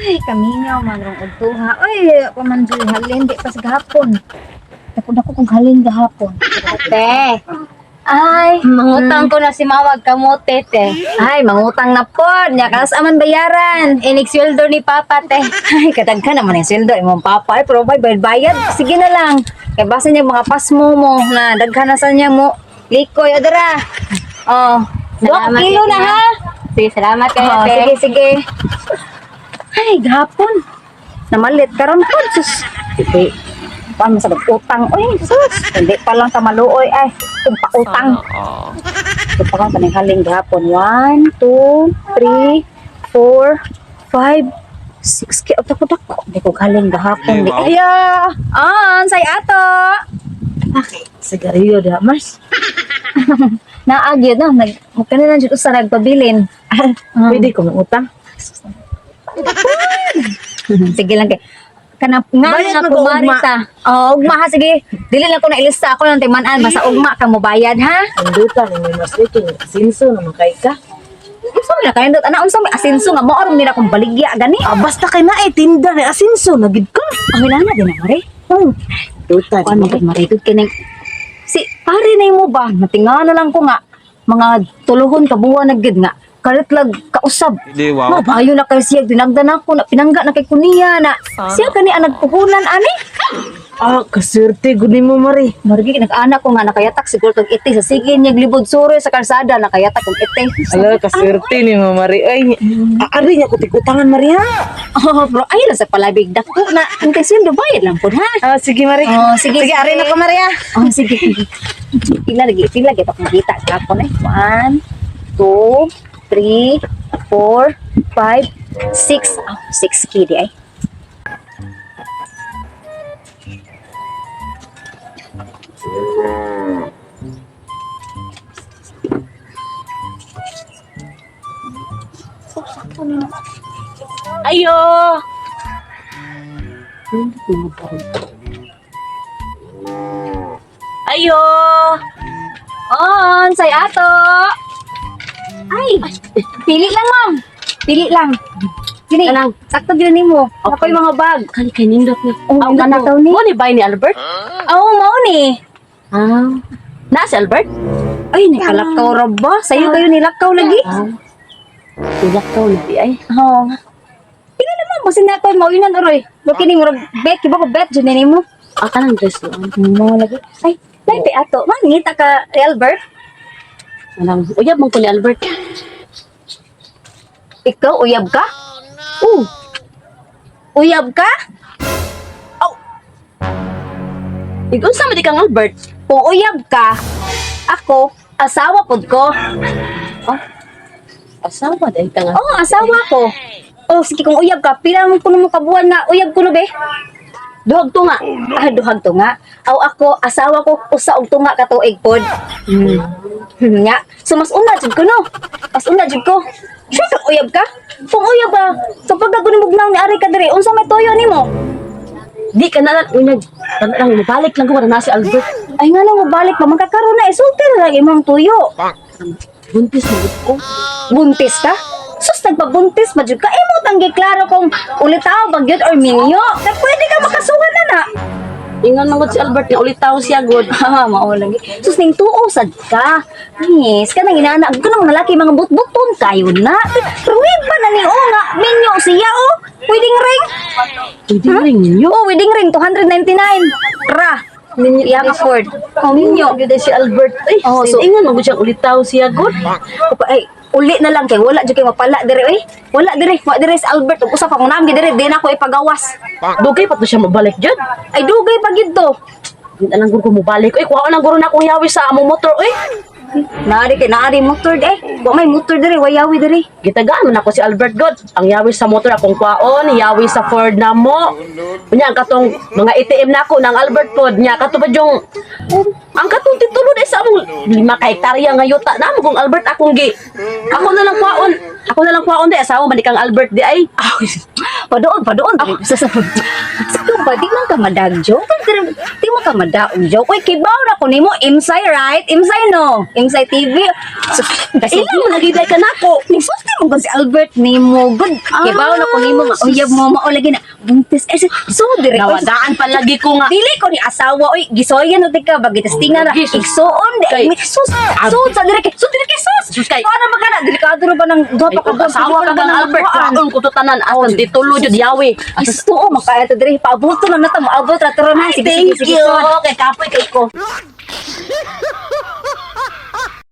Ay, kamingaw, manrong udtuha. Ay, pamanjoy, halin, di pa sa gahapon. Dako kung halin gahapon. Te, Ay, mangutang ko na si Mawag kamote, te. ay, mangutang na po. Nya, kanas aman bayaran. Inigsweldo ni Papa, te. Ay, kadaghan naman yung sweldo. Imong papa, ay, provide, bayad. Sige na lang. Kaya basta niya mga pasmo mo na daghan na sa niya mo. Likoy, adara. Oh, 2 Salamat, kilo te, na ha? ha. Sige, salamat kayo, Oh, te. sige, sige. Ay, gahapon. Namalit karon po. Sus. Hindi. Paano sa utang? Uy, sus. Hindi pa lang tamaluoy. Ay, kung pautang. Ito pa kang paninghaling gahapon. 1, 2, 3, 4, 5, 6. Kaya dako. Hindi ko galing gahapon. Di. Ayo. Say ato. Okay, sigarilyo da, Mars. Naagyo no. Kanina dito sa nagpabilin. Pwede ko utang. Sige lang kay kanang nga Bayad nga mag-ugma. kumarita. Oh, ugma ha sige. Dili lang ko na ilista ako ng timanan basta ugma ka mo bayad ha. Indutan ni Mas Ricky, sinso naman kay ka. Unsa man ka ndot ana unsa may asenso nga mao ron nila kong baligya gani. Basta kay na tinda ni asinso, nagid ka. Ang na din na mare. Indutan. Kuan mo marigod kining si pare na mo ba natingala lang ko nga mga tuluhon ka buwan na gid nga kalit lag kausab. Di, wow. No, ayo na kay siya dinagdan ako na pinangga na kay kuniya na siya kani ang nagpuhunan ani. Kaswerte gud nimo, Mari. Margi nag-anak ko nga nakayatak siguro tong iti sa sige niya libod sure sa kalsada nakayatak kong iti. Ala, kaswerte nimo, Mari. Ay, ari niya ko tikutangan, Mari, ha? Oh, bro, ay lang sa palabig dako na intention do bayad lang pud ha. Sige, Mari. Oh, sige, Sige, ari na ko, Mari, ha? Oh, sige. Pila lagi pa kung kita kapon eh. 1 2 3 4 5 6 6 kidi ay. Ayo. Ayo. Say ato. Ay, pili lang ma'am. Pili lang. Gini, Anang? sakto gyud nimo. Ako'y mga bag. Kani kay nindot ni. Oh, Ang nindot anak mo. daw ni. Mo ni bay ni Albert? Oh, mao ni. Ah. Na si Albert? Ay, nakalakaw ra ba? Sa'yo kayo nilakaw lagi? Tulak daw ni ay. Oo. Pili naman, kasi na ako mauinan aroy. Bakit ni mo bet, kiba ko bet, dyan nimo. Kanang dress lang. Mo lagi. Ay, lahi ato. Mangita ka, Albert. Anang uyab mo ko ni Albert. Ikaw, uyab ka? Uyab ka? Ikaw sa di kang Albert. Kung uyab ka, ako, asawa pod ko. Asawa dahil ka nga. Oo, asawa ko. Oh, sige, kung uyab ka, pila mo kuno mo kabuan nga, uyab ko no be? Duhag to nga. Duhag to nga. Aw ako, asawa ko, usa og tunga ka tuig pod. Nya, so mas una jud ko no. Mas una jud ko. Sure ka uyab ka? Kung uyab ka, sa pagkagunin mo ni ari ka diri, unsa may toyo nimo? Di ka na lang unyag. Lang mabalik lang ko na si Albert. Ay nga lang mo balik pa magkakaroon na isulti na lang imong tuyo. Buntis mo ko. Buntis ka? Sus, nagpabuntis ba jud ka? Imo tanggi klaro kung ulitaw bagyod or minyo. Kaya pwede ka makasuhan na na. Ingon man gud si Albert nga ulit tao siya god. Ha, mao lagi. Sus ning tuo sad ka. Yes, kanang inana ko nang malaki mga butbuton kayo na. Ruwid ba na ni o nga minyo siya o? Wedding ring. Hindi ring ninyo. Oh, wedding ring 299. Ra. Minyo yang afford. Oh, minyo. Gud si Albert. Ay, Oh, so- ingon man gud siya ulit tao siya god. Ay, uli na lang kay wala jud kay mapala dire oy. Wala dire, wa dire si Albert ug usa pa kung naam dire di na ko ipagawas. Dugay pa to siya mabalik jud. Ay dugay pa gid to. Anang guro ko mabalik. Ay, kuha na guro na akong yawi sa among motor. Ay, Naari motor wa may motor dire, wayawi dire. gitagaan man ako si Albert god. Ang yawi sa motor akong kwaon, yawi sa Ford na mo. Unya ang katong mga ATM na ako ng Albert pod. Nya kato ba yung ang katong titulo ay sa among 5 ka hektarya nga yuta na mo kung Albert akong gi. Ako na lang kwaon. Ako na lang kwaon di asawa man di kang Albert di ay. Padoon. Sa Di man ka madagjo. Di mo ka madagjo. Uy, kibaw na ko nimo. Imsay, right? Imsay, no? Imsay TV. So, kasi Ilang mo nagigay ka nako. nagsulti mo ko si Albert nimo. Good. Kibaw na ko nimo. Uyab mo maulagi na. Buntis. So, direct. Nawadaan palagi ko nga. Dili ko ni asawa. Uy, gisoyan na tika. Bagitastingan na. Jesus. Igsoon. Kay- Sus. Sus, sa direct. Sus, direct. Sus. Sus, kay- Ano ba ka na? Delikado na ba ng Ay, gapa ka kung ba? kasawa ka ng Albert, kaon ko to tanan. Asan titulo jud yawi. Gusto ko, makaya ito diri. Paabot ko lang na ito. Maabot. Ratara na. Sige, sige, Thank sige. you. Sus. Kay kapoy kay ko.